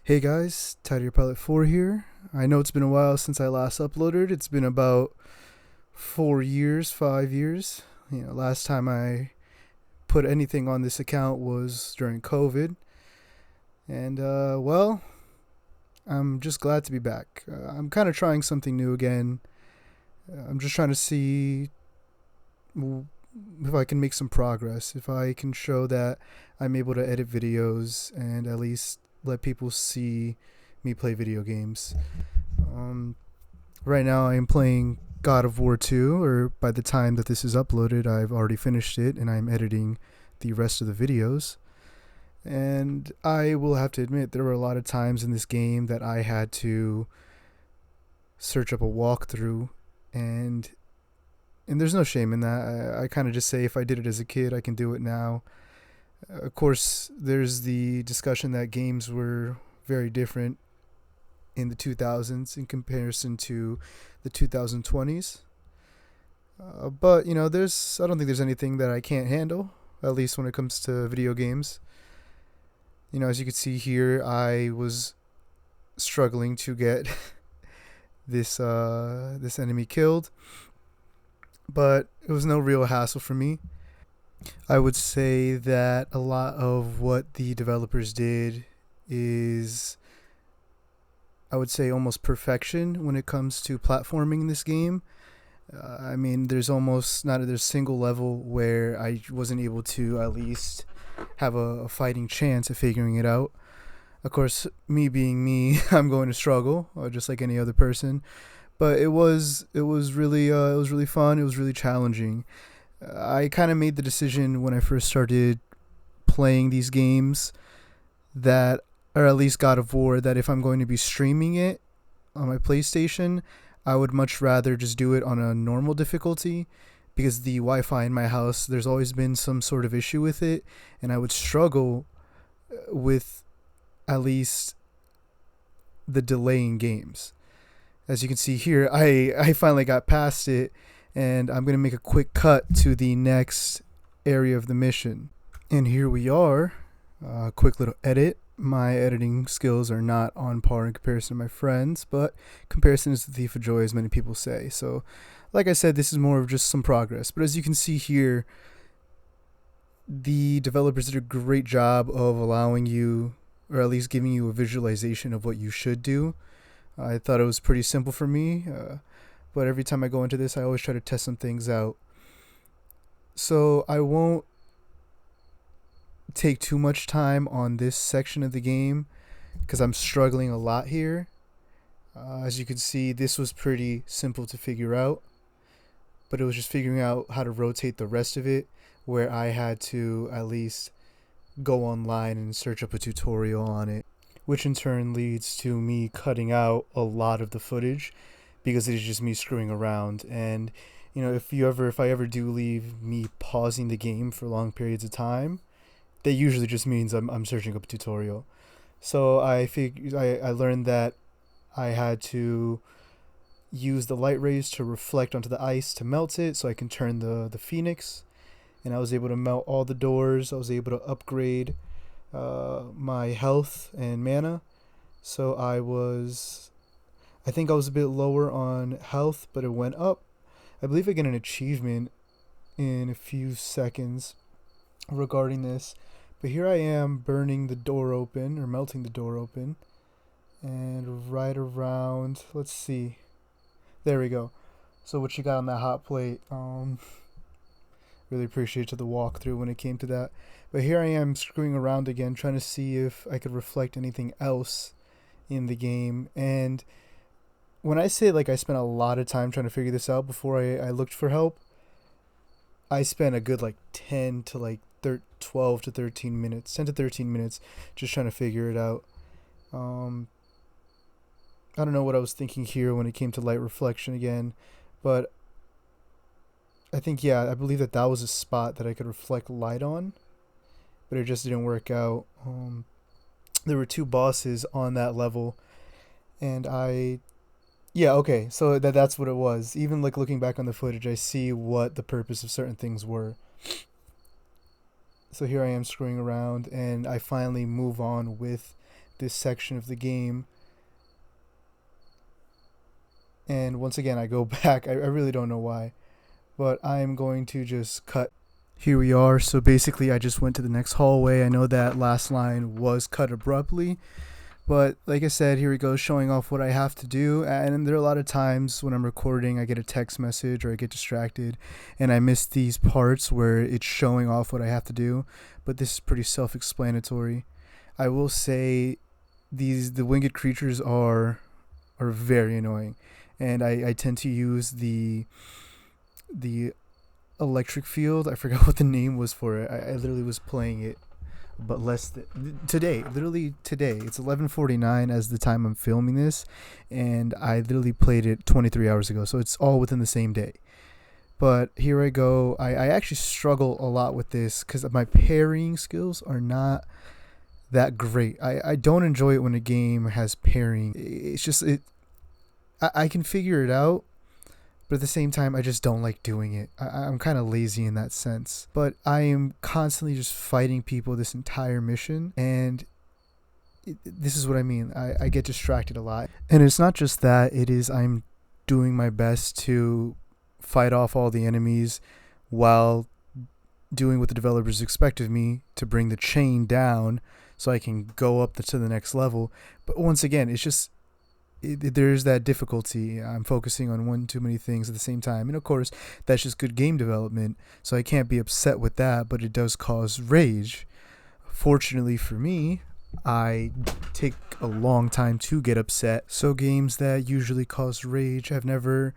Hey guys, Tidier Pilot 4 here. I know it's been a while since I last uploaded. It's been about 4 years, 5 years. Last time I put anything on this account was during COVID. And, I'm just glad to be back. I'm kind of trying something new again. I'm just trying to see if I can make some progress, if I can show that I'm able to edit videos and at least let people see me play video games. Um, right now, I am playing God of War 2, or by the time that this is uploaded, I've already finished it and I'm editing the rest of the videos. And I will have to admit, there were a lot of times in this game that I had to search up a walkthrough, and there's no shame in that. I kind of just say if I did it as a kid, I can do it now. Of course, there's the discussion that games were very different in the 2000s in comparison to the 2020s. But I don't think there's anything that I can't handle, at least when it comes to video games. As you can see here, I was struggling to get this enemy killed, but it was no real hassle for me. I would say that a lot of what the developers did is, I would say, almost perfection when it comes to platforming in this game. There's almost not a single level where I wasn't able to at least have a fighting chance of figuring it out. Of course, me being me, I'm going to struggle, just like any other person. But it was really fun. It was really challenging. I kind of made the decision when I first started playing these games that, or at least God of War, that if I'm going to be streaming it on my PlayStation, I would much rather just do it on a normal difficulty, because the Wi-Fi in my house, there's always been some sort of issue with it, and I would struggle with at least the delay in games. As you can see here, I finally got past it, and I'm going to make a quick cut to the next area of the mission. And here we are. Quick little edit. My editing skills are not on par in comparison to my friends, but comparison is the thief of joy, as many people say. So, like I said, this is more of just some progress. But as you can see here, the developers did a great job of allowing you, or at least giving you a visualization of what you should do. I thought it was pretty simple for me, but every time I go into this, I always try to test some things out. So I won't take too much time on this section of the game because I'm struggling a lot here. As you can see, this was pretty simple to figure out, but it was just figuring out how to rotate the rest of it, where I had to at least go online and search up a tutorial on it, which in turn leads to me cutting out a lot of the footage because it is just me screwing around. And if I ever do leave me pausing the game for long periods of time, that usually just means I'm searching up a tutorial. So I learned that I had to use the light rays to reflect onto the ice to melt it, so I can turn the phoenix, and I was able to melt all the doors. I was able to upgrade my health and mana. So I think I was a bit lower on health, but it went up. I believe I get an achievement in a few seconds regarding this. But here I am burning the door open, or melting the door open. And right around, let's see. There we go. So what you got on that hot plate, really appreciated the walkthrough when it came to that. But here I am screwing around again, trying to see if I could reflect anything else in the game. And when I say I spent a lot of time trying to figure this out before I looked for help, I spent a good 10 to 12 to 13 minutes, 10 to 13 minutes just trying to figure it out. I don't know what I was thinking here when it came to light reflection again, but I think, I believe that was a spot that I could reflect light on, but it just didn't work out. There were two bosses on that level, and okay, so that's what it was. Even looking back on the footage, I see what the purpose of certain things were. So here I am screwing around, and I finally move on with this section of the game. And once again, I go back. I really don't know why. But I'm going to just cut. Here we are. So basically, I just went to the next hallway. I know that last line was cut abruptly. But like I said, here we go, showing off what I have to do. And there are a lot of times when I'm recording, I get a text message or I get distracted and I miss these parts where it's showing off what I have to do. But this is pretty self-explanatory. I will say the winged creatures are very annoying. And I tend to use the electric field. I forgot what the name was for it. I literally was playing it, but literally today. It's 11:49 as the time I'm filming this, and I literally played it 23 hours ago, so it's all within the same day. But here I go. I actually struggle a lot with this because my parrying skills are not that great. I don't enjoy it when a game has parrying. It's just I can figure it out, but at the same time, I just don't like doing it. I'm kind of lazy in that sense. But I am constantly just fighting people this entire mission, and this is what I mean. I get distracted a lot. And it's not just that. It is I'm doing my best to fight off all the enemies while doing what the developers expect of me to bring the chain down so I can go up to the next level. But once again, it's just... there's that difficulty. I'm focusing on one too many things at the same time, and of course that's just good game development, so I can't be upset with that, but it does cause rage. Fortunately for me, I take a long time to get upset, so games that usually cause rage have never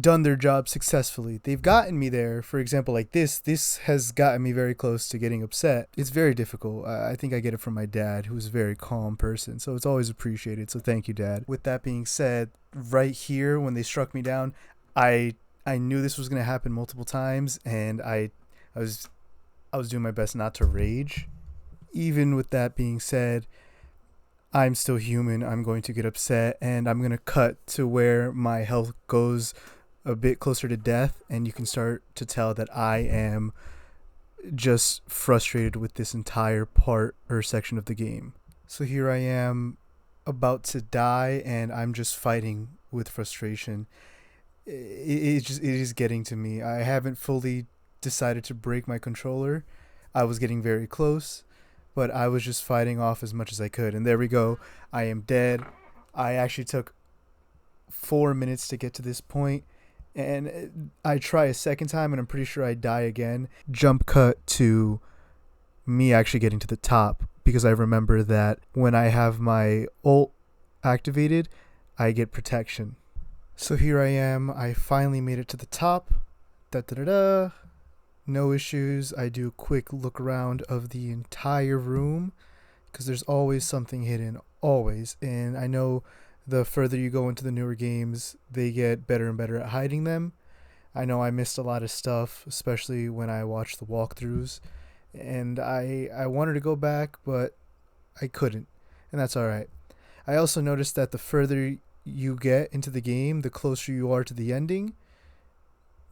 done their job successfully. They've gotten me there. For example, like this has gotten me very close to getting upset. It's very difficult. I think I get it from my dad, who's a very calm person, so it's always appreciated. So thank you, Dad. With that being said, right here when they struck me down, I knew this was going to happen multiple times, and I was doing my best not to rage. Even with that being said, I'm still human. I'm going to get upset, and I'm going to cut to where my health goes a bit closer to death, and you can start to tell that I am just frustrated with this entire part or section of the game. So here I am about to die, and I'm just fighting with frustration. It is getting to me. I haven't fully decided to break my controller. I was getting very close, but I was just fighting off as much as I could, and there we go. I am dead. I actually took 4 minutes to get to this point, and I try a second time, and I'm pretty sure I die again. Jump cut to me actually getting to the top, because I remember that when I have my ult activated, I get protection. So here I am. I finally made it to the top. No issues. I do a quick look around of the entire room, because there's always something hidden, always. And I know the further you go into the newer games, they get better and better at hiding them. I know I missed a lot of stuff, especially when I watched the walkthroughs, and I wanted to go back, but I couldn't, and that's alright. I also noticed that the further you get into the game, the closer you are to the ending,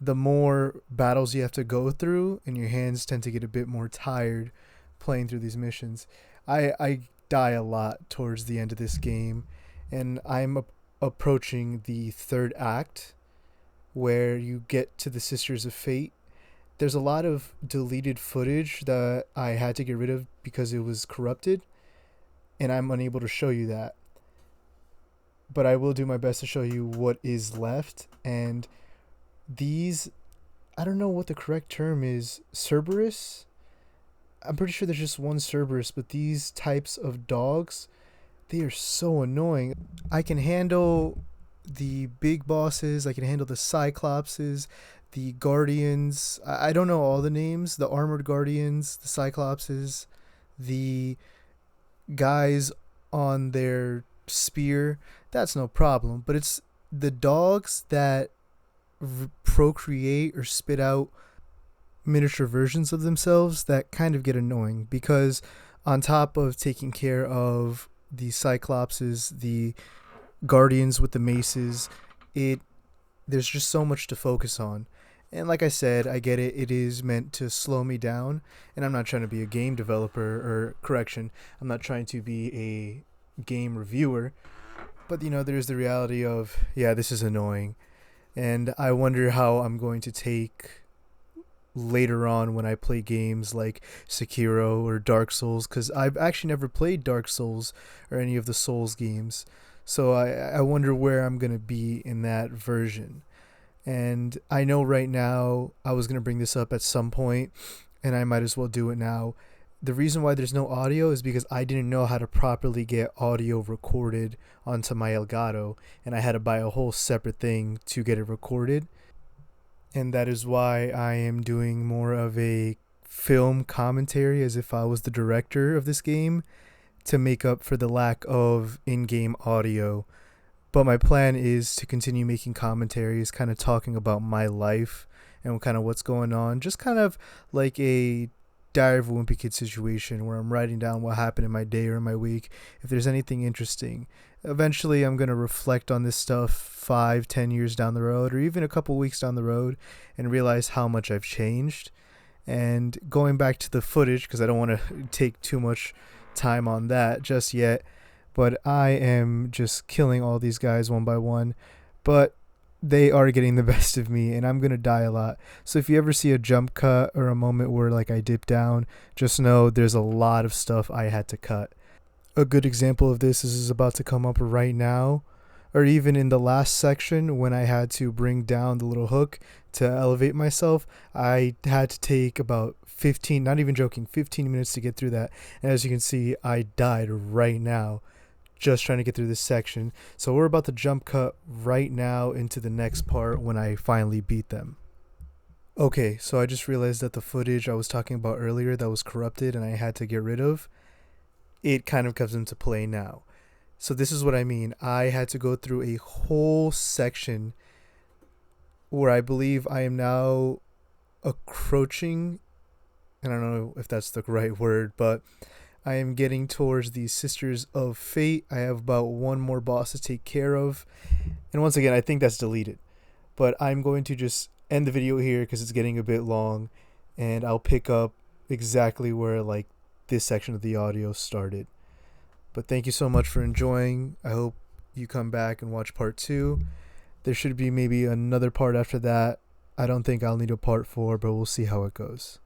the more battles you have to go through, and your hands tend to get a bit more tired playing through these missions. I die a lot towards the end of this game, and I'm approaching the third act, where you get to the Sisters of Fate. There's a lot of deleted footage that I had to get rid of because it was corrupted, and I'm unable to show you that. But I will do my best to show you what is left, and these, I don't know what the correct term is, Cerberus? I'm pretty sure there's just one Cerberus, but these types of dogs, they are so annoying. I can handle the big bosses, I can handle the Cyclopses, the Guardians, I don't know all the names, the Armored Guardians, the Cyclopses, the guys on their spear, that's no problem. But it's the dogs that procreate or spit out miniature versions of themselves that kind of get annoying, because on top of taking care of the Cyclopses, the Guardians with the maces, there's just so much to focus on, And like I said, I get it. It is meant to slow me down. And I'm not trying to be a game developer, or correction, I'm not trying to be a game reviewer. But, there's the reality of, yeah, this is annoying. And I wonder how I'm going to take later on when I play games like Sekiro or Dark Souls, because I've actually never played Dark Souls or any of the Souls games. So I wonder where I'm going to be in that version. And I know right now I was going to bring this up at some point, and I might as well do it now. The reason why there's no audio is because I didn't know how to properly get audio recorded onto my Elgato, and I had to buy a whole separate thing to get it recorded. And that is why I am doing more of a film commentary as if I was the director of this game, to make up for the lack of in-game audio. But my plan is to continue making commentaries, kind of talking about my life and kind of what's going on. Just kind of like a Diary of a Wimpy Kid situation where I'm writing down what happened in my day or in my week, if there's anything interesting. Eventually, I'm going to reflect on this stuff 5, 10 years down the road, or even a couple weeks down the road, and realize how much I've changed. And going back to the footage, because I don't want to take too much time on that just yet, but I am just killing all these guys one by one. But they are getting the best of me, and I'm going to die a lot. So if you ever see a jump cut or a moment where like I dip down, just know there's a lot of stuff I had to cut. A good example of this is about to come up right now, or even in the last section when I had to bring down the little hook to elevate myself. I had to take about 15, not even joking, 15 minutes to get through that. And as you can see, I died right now just trying to get through this section. So we're about to jump cut right now into the next part when I finally beat them. Okay, so I just realized that the footage I was talking about earlier that was corrupted and I had to get rid of, it kind of comes into play now. So this is what I mean. I had to go through a whole section where I believe I am now approaching, and I don't know if that's the right word, but I am getting towards the Sisters of Fate. I have about one more boss to take care of. And once again, I think that's deleted. But I'm going to just end the video here because it's getting a bit long. And I'll pick up exactly where like this section of the audio started. But thank you so much for enjoying. I hope you come back and watch part 2. There should be maybe another part after that. I don't think I'll need a part 4, but we'll see how it goes.